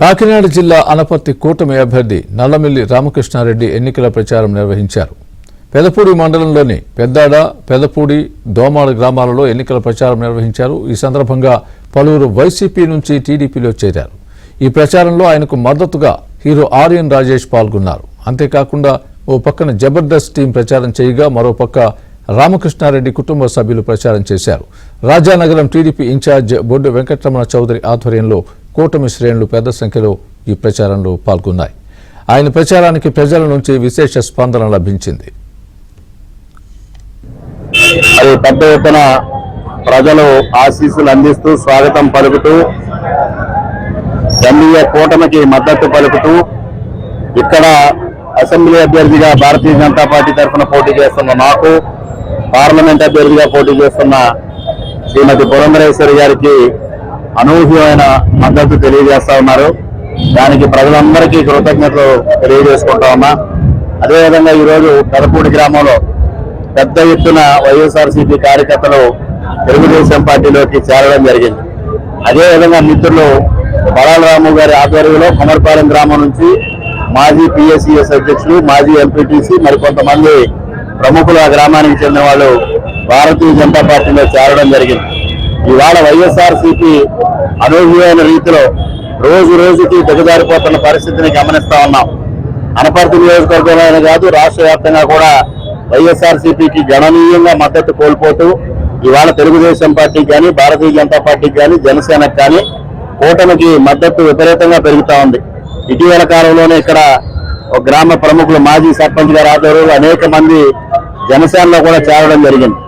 కాకినాడ జిల్లా అనపర్తి కూటమి అభ్యర్థి నల్లమిల్లి రామకృష్ణారెడ్డి ఎన్నికల ప్రచారం నిర్వహించారు. పెదపూడి మండలంలోని పెద్దాడ, పెదపూడి, దోమాడ గ్రామాలలో ఎన్నికల ప్రచారం నిర్వహించారు. ఈ సందర్భంగా పలువురు వైసీపీ నుంచి టీడీపీలో చేరారు. ఈ ప్రచారంలో ఆయనకు మద్దతుగా హీరో ఆర్యన్ రాజేష్ పాల్గొన్నారు. అంతేకాకుండా ఓ పక్కన జబర్దస్త్ టీం ప్రచారం చేయగా మరోపక్క రామకృష్ణారెడ్డి కుటుంబ సభ్యులు ప్రచారం చేశారు. రాజానగరం టీడీపీ ఇన్ఛార్జ్ బొడ్డు వెంకటరమణ చౌదరి ఆధ్వర్యంలో కూటమి శ్రేణులు పెద్ద సంఖ్యలో ఈ ప్రచారంలో పాల్గొన్నాయి. ఆయన ప్రచారానికి ప్రజల నుంచి విశేష స్పందన లభించింది. అది పెద్ద ఎత్తున ప్రజలు ఆశీస్సులు అందిస్తూ స్వాగతం పలుకుతూ ఎన్డీఏ కూటమికి మద్దతు పలుకుతూ ఇక్కడ అసెంబ్లీ అభ్యర్థిగా భారతీయ జనతా పార్టీ తరఫున పోటీ చేస్తున్న నాకు, పార్లమెంట్ అభ్యర్థిగా పోటీ చేస్తున్న శ్రీమతి పురంధరేశ్వరి గారికి అనూహ్యమైన మద్దతు తెలియజేస్తా ఉన్నారు. దానికి ప్రజలందరికీ కృతజ్ఞతలు తెలియజేసుకుంటా ఉన్నా. అదేవిధంగా ఈరోజు పెదపూడి గ్రామంలో పెద్ద ఎత్తున వైఎస్ఆర్సీపీ కార్యకర్తలు తెలుగుదేశం పార్టీలోకి చేరడం జరిగింది. అదేవిధంగా మిత్రులు బలాలరాము గారి ఆధ్వర్యంలో కొమరపాలెం గ్రామం నుంచి మాజీ పిఎస్సిఎస్ అధ్యక్షులు, మాజీ ఎంపీటీసీ మరికొంతమంది ప్రముఖులు ఆ గ్రామానికి చెందిన వాళ్ళు భారతీయ జనతా పార్టీలో చేరడం జరిగింది. ఇవాళ వైఎస్ఆర్సీపీ అనూహ్యమైన రీతిలో రోజు రోజుకి దిగజారిపోతున్న పరిస్థితిని గమనిస్తా ఉన్నాం. అనపర్తి నియోజకవర్గంలోనే కాదు, రాష్ట్ర వ్యాప్తంగా కూడా వైఎస్ఆర్సీపీకి గణనీయంగా మద్దతు కోల్పోతూ ఇవాళ తెలుగుదేశం పార్టీకి కానీ, భారతీయ జనతా పార్టీకి కానీ, జనసేనకు కానీ కూటమికి మద్దతు విపరీతంగా పెరుగుతా ఉంది. ఇటీవల కాలంలోనే ఇక్కడ ఒక గ్రామ ప్రముఖులు మాజీ సర్పంచ్ గారి ఆధ్వర్యంలో అనేక మంది జనసేనలో కూడా చేరడం జరిగింది.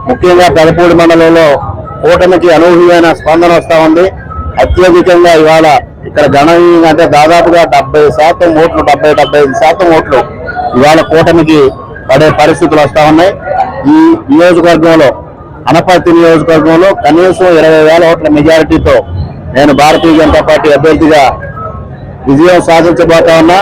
ముఖ్యంగా పెదపూడి మండలంలో కూటమికి అనూహ్యమైన స్పందన వస్తా ఉంది. అత్యధికంగా ఇవాళ ఇక్కడ గణనీయంగా అంటే దాదాపుగా 70% ఓట్లు, 70-75% ఓట్లు ఇవాళ కూటమికి పడే పరిస్థితులు వస్తా ఉన్నాయి. ఈ నియోజకవర్గంలో, అనపర్తి నియోజకవర్గంలో కనీసం 20,000 ఓట్ల మెజారిటీతో నేను భారతీయ జనతా పార్టీ అభ్యర్థిగా విజయం సాధించబోతా ఉన్నా.